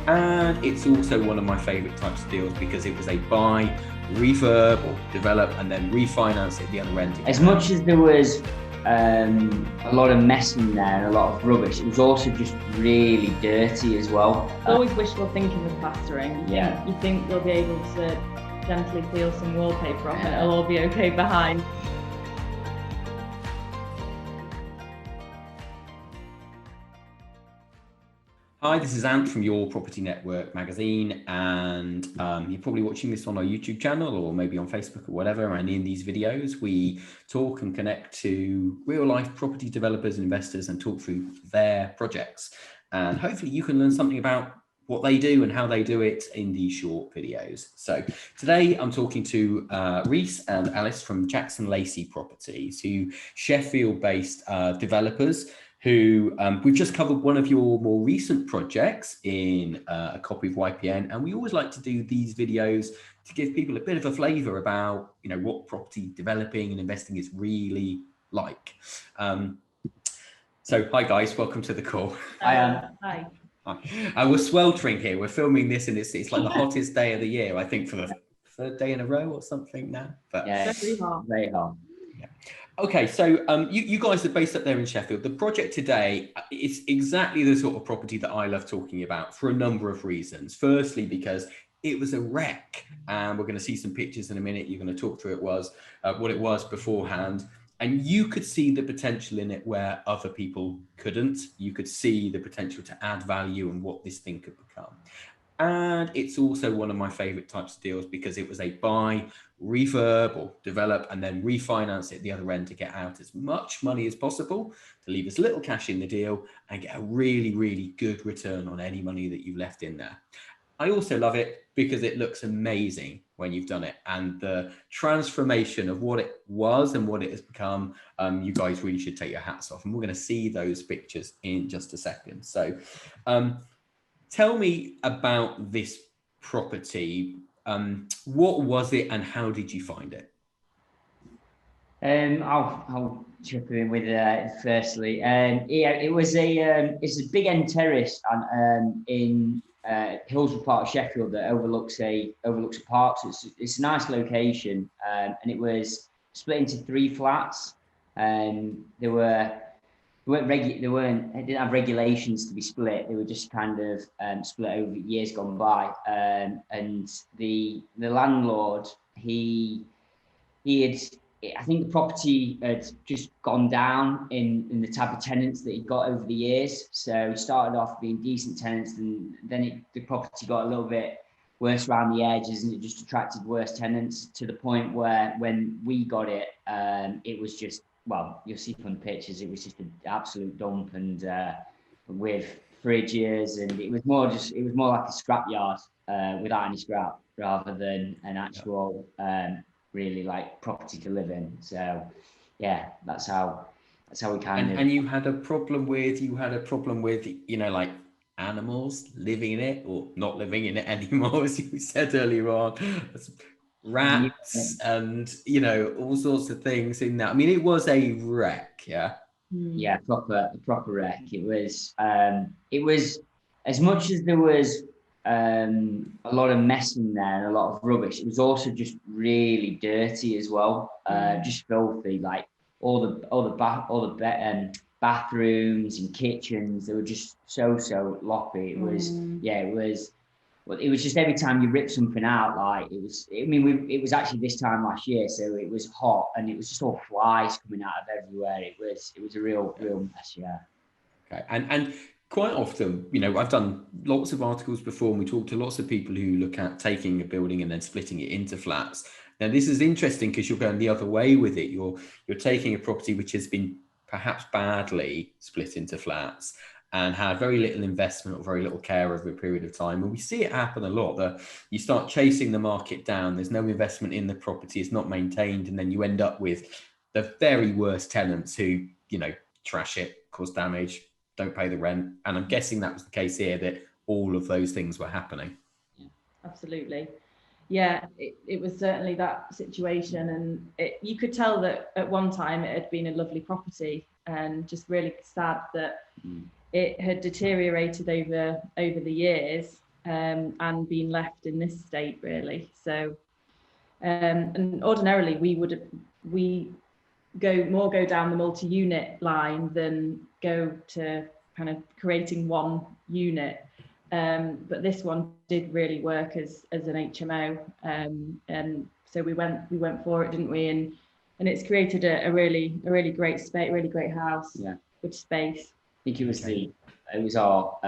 And it's also one of my favourite types of deals because it was a buy, refurb or develop and then refinance at the other end. As much as there was a lot of mess in there and a lot of rubbish, it was also just really dirty as well. It's always wishful thinking with plastering. Yeah. You think you'll be able to gently peel some wallpaper off and it'll all be okay behind. Hi, this is Ant from Your Property Network magazine, and you're probably watching this on our YouTube channel or maybe on Facebook or whatever. And in these videos, we talk and connect to real life property developers and investors and talk through their projects. And hopefully you can learn something about what they do and how they do it in these short videos. So today I'm talking to Rhys and Alice from Jackson Lacey Properties, who Sheffield-based developers who we've just covered one of your more recent projects in a copy of YPN, and we always like to do these videos to give people a bit of a flavour about what property developing and investing is really like. So hi guys, welcome to the call. Hi. Hi. We're sweltering here. We're filming this, and it's like the hottest day of the year, I think, for the third day in a row or something now. But Yeah, Very hot. very hot. Okay, so you guys are based up there in Sheffield. The project today is exactly the sort of property that I love talking about for a number of reasons. Firstly, because it was a wreck, and we're going to see some pictures in a minute. You're going to talk through what it was beforehand, and you could see the potential in it where other people couldn't. You could see the potential to add value and what this thing could become. And it's also one of my favorite types of deals because it was a buy, refurb or develop and then refinance at the other end to get out as much money as possible, to leave as little cash in the deal and get a really, really good return on any money that you've left in there. I also love it because it looks amazing when you've done it, and the transformation of what it was and what it has become, you guys really should take your hats off, and we're going to see those pictures in just a second. So tell me about this property. What was it and how did you find it? I'll chip in with firstly. Yeah, it's a big end terrace in Hillsborough part of Sheffield that overlooks a park. So it's a nice location, and it was split into 3 flats. They didn't have regulations to be split. They were just kind of split over years gone by. And the landlord, I think the property had just gone down in the type of tenants that he got over the years. So he started off being decent tenants, and then the property got a little bit worse around the edges, and it just attracted worse tenants to the point where when we got it, it was just, well, you'll see from the pictures, it was just an absolute dump, and with fridges, and it was more like a scrapyard without any scrap, rather than an actual really like property to live in. So yeah, that's how we kind of. And you had a problem with like animals living in it or not living in it anymore, as you said earlier on. Rats and all sorts of things in that. I mean, it was a wreck. Yeah, proper wreck. It was as much as there was a lot of mess in there and a lot of rubbish, it was also just really dirty as well. Just filthy, like all the bathrooms and kitchens, they were just so loppy. It was just every time you rip something out, like it was. I mean, it was actually this time last year, so it was hot, and it was just all flies coming out of everywhere. It was a real mess. Yeah. Okay, and quite often, I've done lots of articles before, and we talk to lots of people who look at taking a building and then splitting it into flats. Now, this is interesting because you're going the other way with it. You're taking a property which has been perhaps badly split into flats and had very little investment or very little care over a period of time. And we see it happen a lot. You start chasing the market down, there's no investment in the property, it's not maintained, and then you end up with the very worst tenants who, trash it, cause damage, don't pay the rent. And I'm guessing that was the case here, that all of those things were happening. Absolutely. Yeah, it was certainly that situation, and you could tell that at one time it had been a lovely property, and just really sad that it had deteriorated over the years. and being left in this state, really. So, and ordinarily we go down the multi-unit line than go to kind of creating one unit. But this one did really work as an HMO, and so we went for it, didn't we? And it's created a really great space, really great house. Yeah. Good space. I think it was our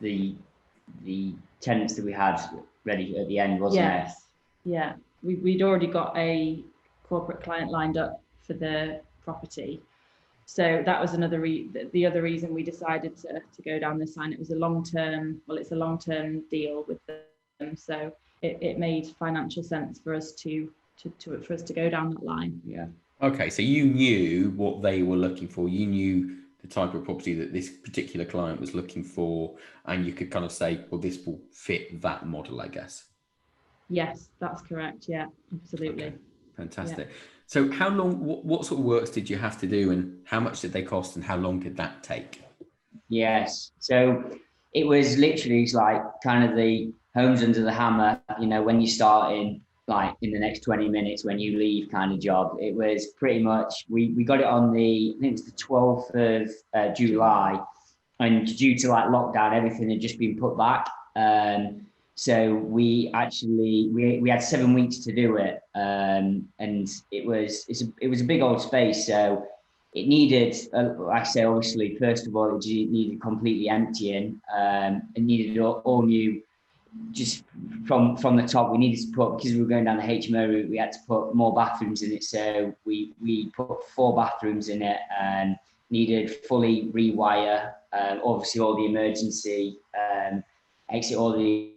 the tenants that we had ready at the end, wasn't it? Yes. Yeah. We'd already got a corporate client lined up for the property. So that was the other reason we decided to go down this line. It was it's a long-term deal with them. So it made financial sense for us to go down that line. Yeah. Okay, so you knew what they were looking for. You knew the type of property that this particular client was looking for, and you could kind of say, well, this will fit that model, I guess. Yes, that's correct. Yeah, absolutely. Okay. Fantastic. Yeah. So how long, what sort of works did you have to do, and how much did they cost, and how long did that take? Yes. So it was literally like kind of the homes under the hammer, when you start in like in the next 20 minutes, when you leave kind of job. It was pretty much, we got it on I think it's the 12th of July, and due to like lockdown, everything had just been put back. So we actually we had 7 weeks to do it, and it was a big old space, so it needed, like I say, obviously first of all it needed completely emptying. It needed all new, just from the top. We needed to put, because we were going down the HMO route, we had to put more bathrooms in it, so we put 4 bathrooms in it, and needed fully rewire, obviously all the emergency exit, all the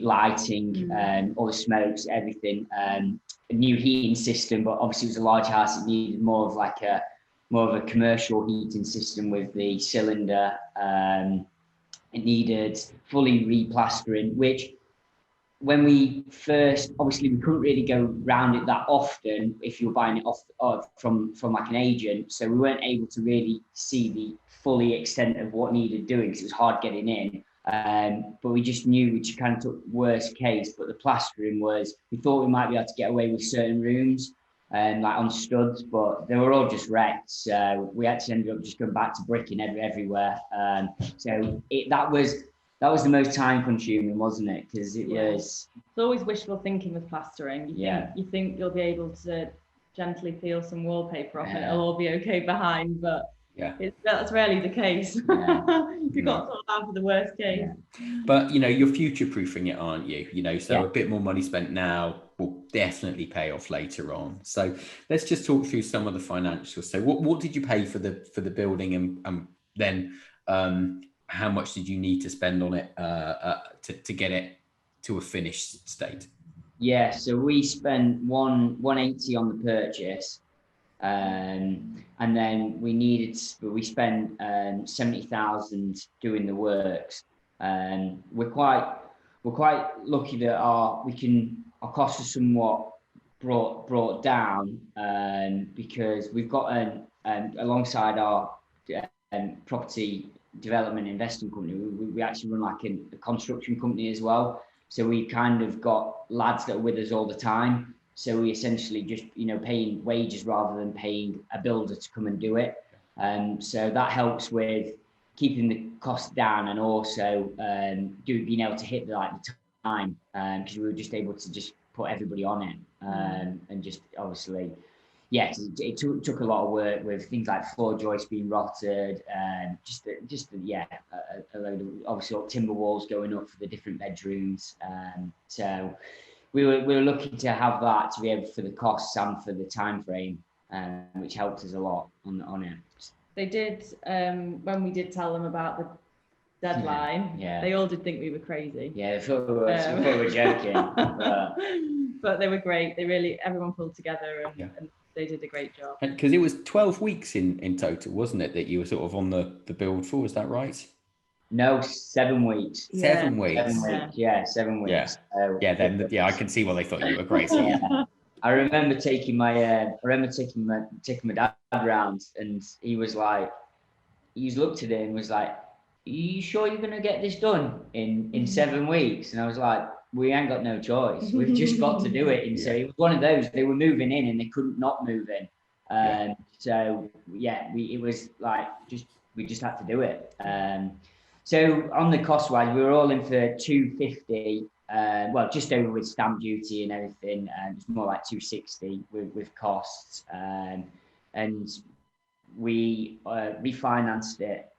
lighting, all the smokes, everything, a new heating system. But obviously it was a large house, it needed more of a commercial heating system with the cylinder. It needed fully replastering, which when we first, obviously we couldn't really go round it that often if you were buying it from like an agent, so we weren't able to really see the fully extent of what needed doing, because it was hard getting in. But we just knew, we just kind of took worst case. But the plastering was, we thought we might be able to get away with certain rooms, like on studs, but they were all just wrecked. So we actually ended up just going back to bricking everywhere. So that was the most time consuming, wasn't it? Because it was. It's always wishful thinking with plastering. You think you'll be able to gently peel some wallpaper off and it'll all be okay behind, but that's rarely the case. You've got to allow for the worst case. But you're future proofing it, aren't you? So a bit more money spent now will definitely pay off later on. So let's just talk through some of the financials. So what did you pay for the building, and then how much did you need to spend on it to get it to a finished state? Yeah, so we spent 180 on the purchase, and then we spent 70,000 doing the works. We're quite lucky that our costs are somewhat brought down, because we've got alongside our property development investing company, we actually run like a construction company as well. So we kind of got lads that are with us all the time. So we essentially just, paying wages rather than paying a builder to come and do it. So that helps with keeping the cost down, and also being able to hit the time, because we were just able to just put everybody on it, and just obviously. Yes, it took a lot of work with things like floor joists being rotted, and a load of obviously timber walls going up for the different bedrooms. So we were lucky to have that to be able for the costs and for the time frame, which helped us a lot on it. They did, when we did tell them about the deadline. They all did think we were crazy. Yeah, they thought we were joking. But they were great. Everyone pulled together, and they did a great job. Because it was 12 weeks in total, wasn't it, that you were sort of on the build for? Is that right? No, 7 weeks. 7 weeks. 7 weeks. Yeah, 7 weeks. Yeah. I can see why they thought you were crazy. I remember taking my dad around, and he looked at it and was like, you sure you're going to get this done in 7 weeks? And I was like, we ain't got no choice. We've just got to do it. And so it was one of those, they were moving in and they couldn't not move in. So yeah, it was like, we just had to do it. So on the cost wise, we were all in for 250, well, just over with stamp duty and everything. It's more like 260 with costs. And we refinanced it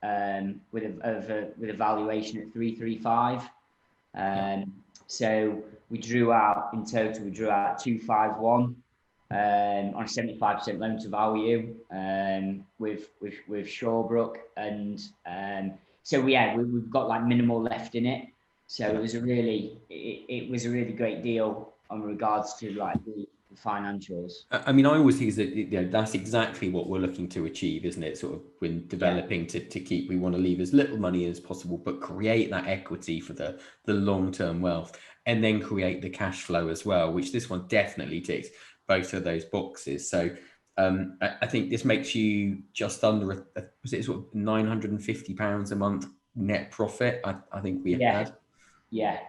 with a valuation at 335. So we drew out 251 on a 75% loan to value with Shawbrook, and so we've got like minimal left in it. So it was a really great deal on regards to like the financials. I mean, I always think that that's exactly what we're looking to achieve, isn't it? Sort of when developing to keep, we want to leave as little money as possible, but create that equity for the long-term wealth, and then create the cash flow as well, which this one definitely ticks both of those boxes. So I think this makes you just under was it sort of £950 a month net profit? I think we had. Yeah,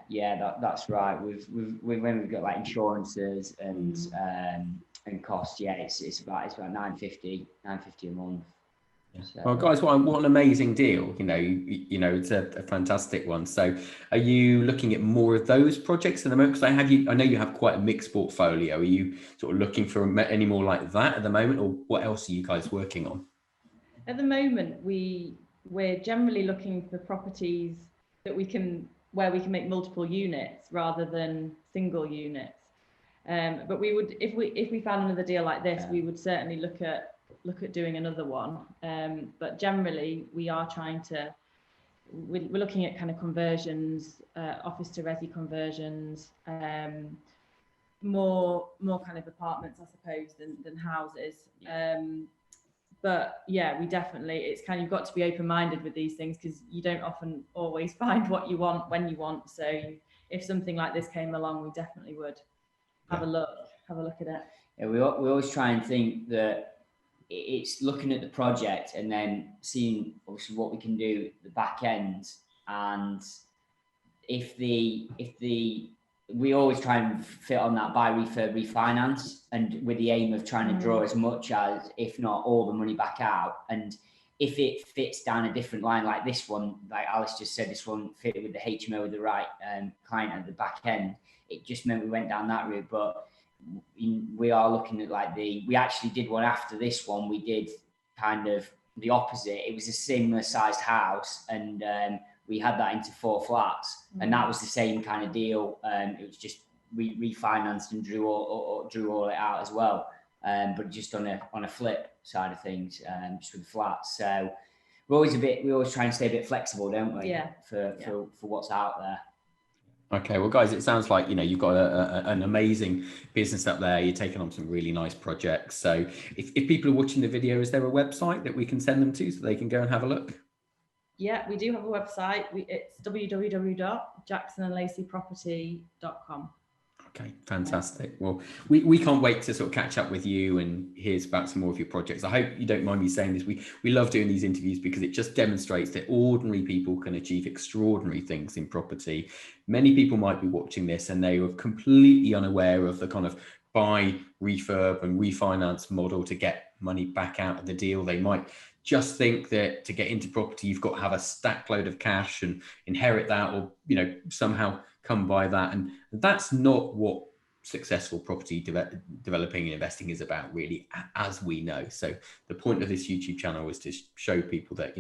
that's right. When we've got like insurances and costs, it's about 950 a month. So. Well, guys, what an amazing deal! You know, it's a fantastic one. So, are you looking at more of those projects at the moment? Because I know you have quite a mixed portfolio. Are you sort of looking for any more like that at the moment, or what else are you guys working on? At the moment, we're generally looking for properties that where we can make multiple units rather than single units. But we would, if we found another deal like this, we would certainly look at doing another one. But generally, we are we're looking at kind of conversions, office to resi conversions, more kind of apartments, I suppose, than houses. But yeah, we definitely, it's kind of, you've got to be open-minded with these things because you don't often always find what you want when you want. So if something like this came along, we definitely would have a look at it. Yeah, we always try and think that it's looking at the project and then seeing obviously what we can do at the back end. And if we always try and fit on that Buy-Refurb-Refinance, and with the aim of trying to draw as much as, if not all, the money back out. And if it fits down a different line like this one, like Alice just said, this one fitted with the HMO with the right client at the back end, it just meant we went down that route. But we are looking at like we actually did one after this one. We did kind of the opposite. It was a similar sized house, and we had that into 4 flats, and that was the same kind of deal. It was just we refinanced and drew all it out as well, but just on a flip side of things, just with flats. So we always try and stay a bit flexible, don't we? Yeah. For what's out there. Okay, well, guys, it sounds like you've got an amazing business up there. You're taking on some really nice projects. So if people are watching the video, is there a website that we can send them to so they can go and have a look? Yeah, we do have a website. It's www.jacksonandlaceyproperty.com. Okay, fantastic. Well, we can't wait to sort of catch up with you and hear about some more of your projects. I hope you don't mind me saying this. We love doing these interviews because it just demonstrates that ordinary people can achieve extraordinary things in property. Many people might be watching this and they were completely unaware of the kind of buy, refurb and refinance model to get money back out of the deal. They might just think that to get into property, you've got to have a stack load of cash and inherit that, or, somehow come by that. And that's not what successful property developing and investing is about, really, as we know. So the point of this YouTube channel is to show people that,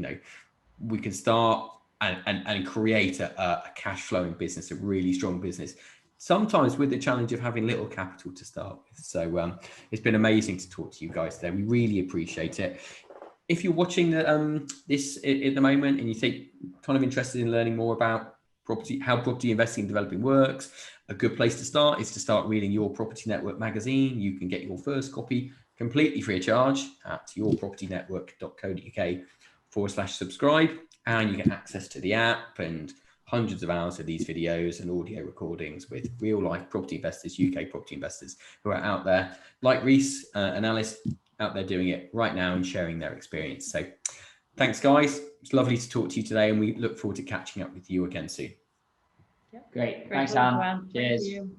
we can start and create a cash flowing business, a really strong business, sometimes with the challenge of having little capital to start with. So it's been amazing to talk to you guys today. We really appreciate it. If you're watching this at the moment and you think kind of interested in learning more about property, how property investing and developing works, a good place to start is to start reading Your Property Network magazine. You can get your first copy completely free of charge at yourpropertynetwork.co.uk/subscribe, and you get access to the app and hundreds of hours of these videos and audio recordings with real life property investors, UK property investors who are out there like Rhys and Alice, out there doing it right now and sharing their experience. So thanks, guys. It's lovely to talk to you today, and we look forward to catching up with you again soon. Great. Great Thanks, talk, Anne. Anne. Thank Cheers. you.